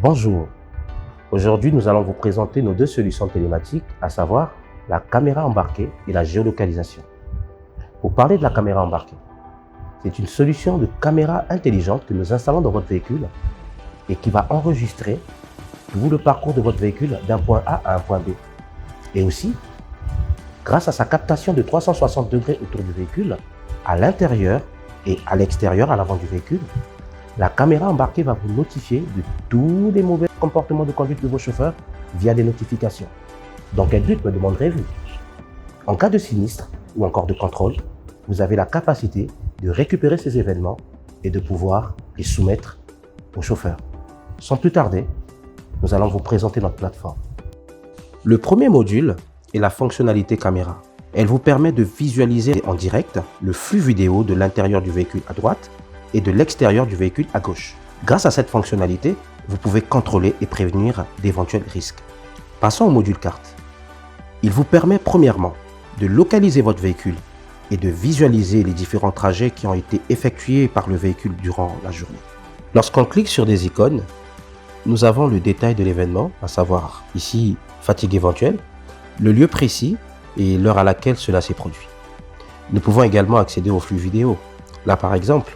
Bonjour, aujourd'hui nous allons vous présenter nos deux solutions télématiques, à savoir la caméra embarquée et la géolocalisation. Pour parler de la caméra embarquée, c'est une solution de caméra intelligente que nous installons dans votre véhicule et qui va enregistrer tout le parcours de votre véhicule d'un point A à un point B. Et aussi, grâce à sa captation de 360 degrés autour du véhicule, à l'intérieur et à l'extérieur, à l'avant du véhicule, la caméra embarquée va vous notifier de tous les mauvais comportements de conduite de vos chauffeurs via des notifications. Dans quel but, me demanderez-vous? En cas de sinistre ou encore de contrôle, vous avez la capacité de récupérer ces événements et de pouvoir les soumettre aux chauffeurs. Sans plus tarder, nous allons vous présenter notre plateforme. Le premier module est la fonctionnalité caméra. Elle vous permet de visualiser en direct le flux vidéo de l'intérieur du véhicule à droite et de l'extérieur du véhicule à gauche. Grâce à cette fonctionnalité, vous pouvez contrôler et prévenir d'éventuels risques. Passons au module carte. Il vous permet premièrement de localiser votre véhicule et de visualiser les différents trajets qui ont été effectués par le véhicule durant la journée. Lorsqu'on clique sur des icônes, nous avons le détail de l'événement, à savoir ici fatigue éventuelle, le lieu précis et l'heure à laquelle cela s'est produit. Nous pouvons également accéder au flux vidéo. Là par exemple,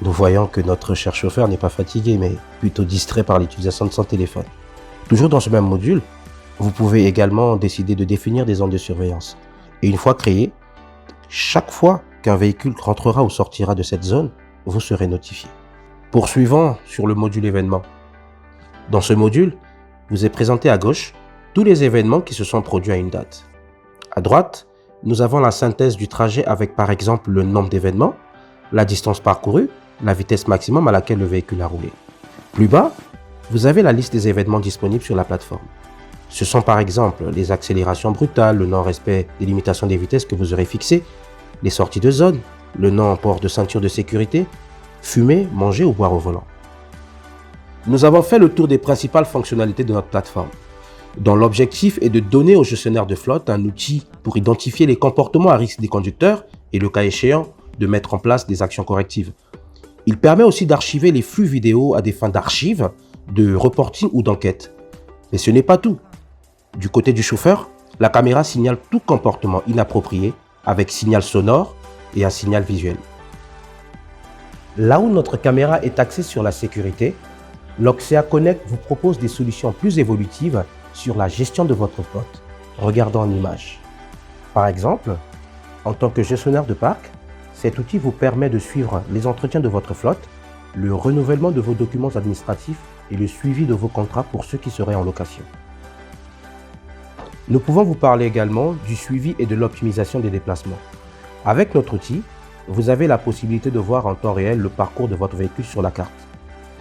nous voyons que notre cher chauffeur n'est pas fatigué, mais plutôt distrait par l'utilisation de son téléphone. Toujours dans ce même module, vous pouvez également décider de définir des zones de surveillance. Et une fois créées, chaque fois qu'un véhicule rentrera ou sortira de cette zone, vous serez notifié. Poursuivons sur le module événements. Dans ce module, vous est présenté à gauche tous les événements qui se sont produits à une date. À droite, nous avons la synthèse du trajet avec par exemple le nombre d'événements, la distance parcourue, la vitesse maximum à laquelle le véhicule a roulé. Plus bas, vous avez la liste des événements disponibles sur la plateforme. Ce sont par exemple les accélérations brutales, le non-respect des limitations des vitesses que vous aurez fixées, les sorties de zone, le non-port de ceinture de sécurité, fumer, manger ou boire au volant. Nous avons fait le tour des principales fonctionnalités de notre plateforme, dont l'objectif est de donner au gestionnaire de flotte un outil pour identifier les comportements à risque des conducteurs et le cas échéant, de mettre en place des actions correctives. Il permet aussi d'archiver les flux vidéo à des fins d'archives, de reporting ou d'enquête. Mais ce n'est pas tout. Du côté du chauffeur, la caméra signale tout comportement inapproprié avec signal sonore et un signal visuel. Là où notre caméra est axée sur la sécurité, l'Oxea Connect vous propose des solutions plus évolutives sur la gestion de votre flotte. Regardons en image. Par exemple, en tant que gestionnaire de parc, cet outil vous permet de suivre les entretiens de votre flotte, le renouvellement de vos documents administratifs et le suivi de vos contrats pour ceux qui seraient en location. Nous pouvons vous parler également du suivi et de l'optimisation des déplacements. Avec notre outil, vous avez la possibilité de voir en temps réel le parcours de votre véhicule sur la carte.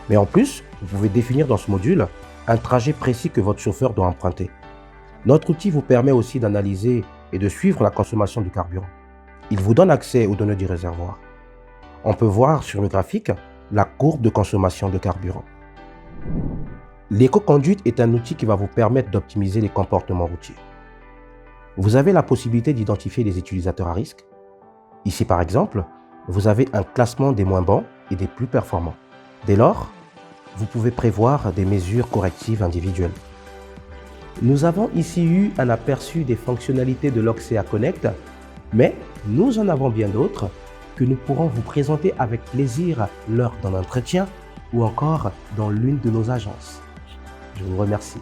Mais en plus, vous pouvez définir dans ce module un trajet précis que votre chauffeur doit emprunter. Notre outil vous permet aussi d'analyser et de suivre la consommation du carburant. Il vous donne accès aux données du réservoir. On peut voir sur le graphique la courbe de consommation de carburant. L'éco-conduite est un outil qui va vous permettre d'optimiser les comportements routiers. Vous avez la possibilité d'identifier les utilisateurs à risque. Ici par exemple, vous avez un classement des moins bons et des plus performants. Dès lors, vous pouvez prévoir des mesures correctives individuelles. Nous avons ici eu un aperçu des fonctionnalités de l'Oxea Connect, mais nous en avons bien d'autres que nous pourrons vous présenter avec plaisir lors d'un entretien ou encore dans l'une de nos agences. Je vous remercie.